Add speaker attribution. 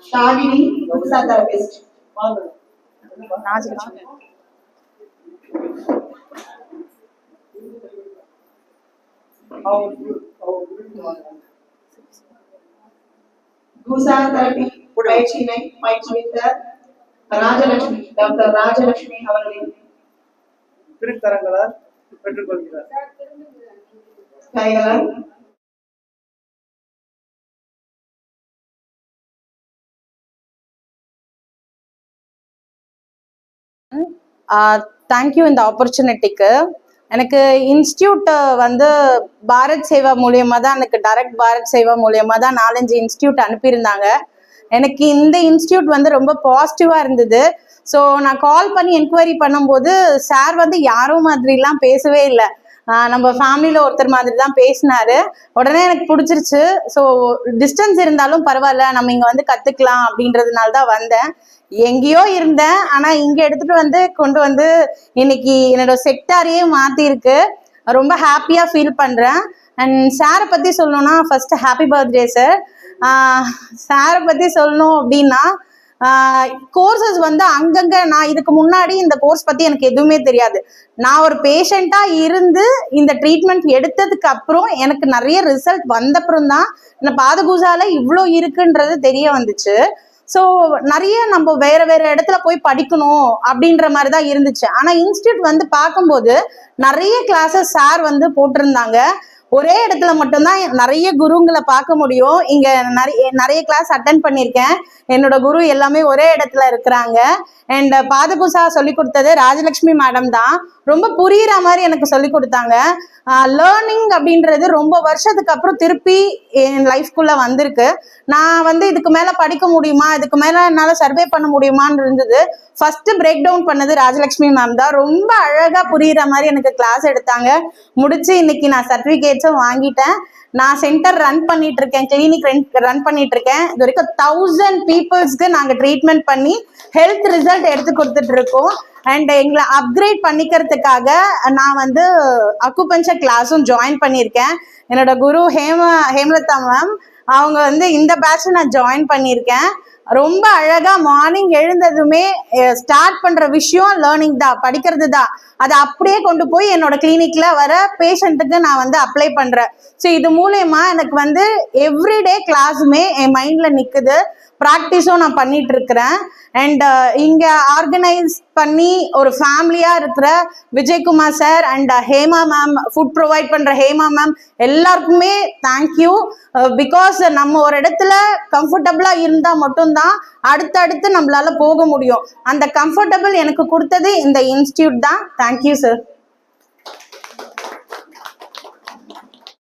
Speaker 1: ஷாலினி குசா தெரபிஸ்ட். குசா தெரபி பயிற்சியினை பயிற்றுவித்த ராஜலட்சுமி டாக்டர் ராஜலட்சுமி அவர்களின்
Speaker 2: திருத்தரங்களால் பெற்றுக்கொள்கிறார்.
Speaker 1: கைகளால்
Speaker 3: தேங்க்யூ இந்த ஆப்பர்ச்சுனிட்டிக்கு. எனக்கு இன்ஸ்டியூட் வந்து பாரத் சேவா மூலியமாக தான், எனக்கு டைரக்ட் பாரத் சேவா மூலியமாக தான் 4-5 இன்ஸ்டியூட் அனுப்பியிருந்தாங்க. எனக்கு இந்த இன்ஸ்டியூட் வந்து ரொம்ப பாசிட்டிவாக இருந்தது. ஸோ நான் கால் பண்ணி என்கொயரி பண்ணும்போது சார் வந்து யாரும் மாதிரிலாம் பேசவே இல்லை, நம்ம ஃபேமிலியில் ஒருத்தர் மாதிரி தான் பேசினாரு. உடனே எனக்கு பிடிச்சிருச்சு. ஸோ டிஸ்டன்ஸ் இருந்தாலும் பரவாயில்ல, நம்ம இங்கே வந்து கற்றுக்கலாம் அப்படின்றதுனால தான் வந்தேன். எங்கேயோ இருந்தேன், ஆனால் இங்கே எடுத்துகிட்டு வந்து கொண்டு வந்து இன்னைக்கு என்னோட செக்டாரையே மாற்றிருக்கு. ரொம்ப ஹாப்பியாக ஃபீல் பண்ணுறேன். அண்ட் சாரை பற்றி சொல்லணும்னா ஃபர்ஸ்ட் ஹாப்பி பர்த்டே சார். சாரை பற்றி சொல்லணும் அப்படின்னா கோர்சஸ் வந்து அங்கங்கே, நான் இதுக்கு முன்னாடி இந்த கோர்ஸ் பற்றி எனக்கு எதுவுமே தெரியாது. நான் ஒரு பேஷண்ட்டாக இருந்து இந்த ட்ரீட்மெண்ட் எடுத்ததுக்கு அப்புறம் எனக்கு நிறைய ரிசல்ட் வந்தப்புறம் தான் இந்த பாதகுசால இவ்வளோ இருக்குன்றது தெரிய வந்துச்சு. ஸோ நிறைய நம்ம வேற வேற இடத்துல போய் படிக்கணும் அப்படின்ற மாதிரி தான் இருந்துச்சு. ஆனால் இன்ஸ்டியூட் வந்து பார்க்கும்போது நிறைய கிளாஸஸ் சார் வந்து போட்டிருந்தாங்க. ஒரே இடத்துல மட்டும்தான் நிறைய குருங்களை பார்க்க முடியும். இங்க நிறைய கிளாஸ் அட்டன் பண்ணியிருக்கேன். என்னோட குரு எல்லாமே ஒரே இடத்துல இருக்கிறாங்க. அண்ட் பாதகுசா சொல்லி கொடுத்தது ராஜலட்சுமி மேடம் தான். ரொம்ப புரியுற மாதிரி எனக்கு சொல்லி கொடுத்தாங்க. லேர்னிங் அப்படின்றது ரொம்ப வருஷத்துக்கு அப்புறம் திருப்பி என் லைஃப்குள்ள வந்திருக்கு. நான் வந்து இதுக்கு மேல படிக்க முடியுமா, இதுக்கு மேல என்னால் சர்வே பண்ண முடியுமான்னு இருந்தது. ஃபர்ஸ்ட் பிரேக் டவுன் பண்ணது ராஜலட்சுமி மேம் தான். ரொம்ப அழகா புரியுற மாதிரி எனக்கு கிளாஸ் எடுத்தாங்க. முடிச்சு இன்னைக்கு நான் சர்டிஃபிகேட்ஸும் வாங்கிட்டேன். நான் சென்டர் ரன் பண்ணிட்டு இருக்கேன், கிளினிக் ரன் பண்ணிட்டு இருக்கேன். இது வரைக்கும் 1000 பீப்புள்ஸ்க்கு நாங்கள் ட்ரீட்மெண்ட் பண்ணி ஹெல்த் ரிசல்ட் எடுத்து கொடுத்துட்டு இருக்கோம். அண்ட் எங்களை அப்கிரேட் பண்ணிக்கிறதுக்காக நான் வந்து அக்குபஞ்சர் கிளாஸும் ஜாயின் பண்ணியிருக்கேன். என்னோட குரு ஹேமலதா மேம், அவங்க வந்து இந்த பேட்ச் நான் ஜாயின் பண்ணியிருக்கேன். ரொம்ப அழகா மார்னிங் எழுந்ததுமே ஸ்டார்ட் பண்ற விஷயம் லேர்னிங் தான், படிக்கிறது தான். அதை அப்படியே கொண்டு போய் என்னோட கிளினிக்ல வர பேஷண்ட்டுக்கு நான் வந்து அப்ளை பண்றேன். ஸோ இது மூலயமா எனக்கு வந்து எவ்ரிடே கிளாஸுமே என் மைண்ட்ல நிக்குது. ப்ராக்டிஸும் நான் பண்ணிட்டு இருக்கிறேன். அண்ட் இங்கே ஆர்கனைஸ் பண்ணி ஒரு ஃபேமிலியாக இருக்கிற Vijayakumar sir and Hema ma'am, food provide பண்ணுற ஹேமா மேம் எல்லாருக்குமே தேங்க்யூ. பிகாஸ் நம்ம ஒரு இடத்துல கம்ஃபர்டபுளாக இருந்தால் மட்டும்தான் அடுத்தடுத்து நம்மளால போக முடியும். அந்த கம்ஃபர்டபுள் எனக்கு கொடுத்தது இந்த இன்ஸ்டியூட் தான். Thank you sir.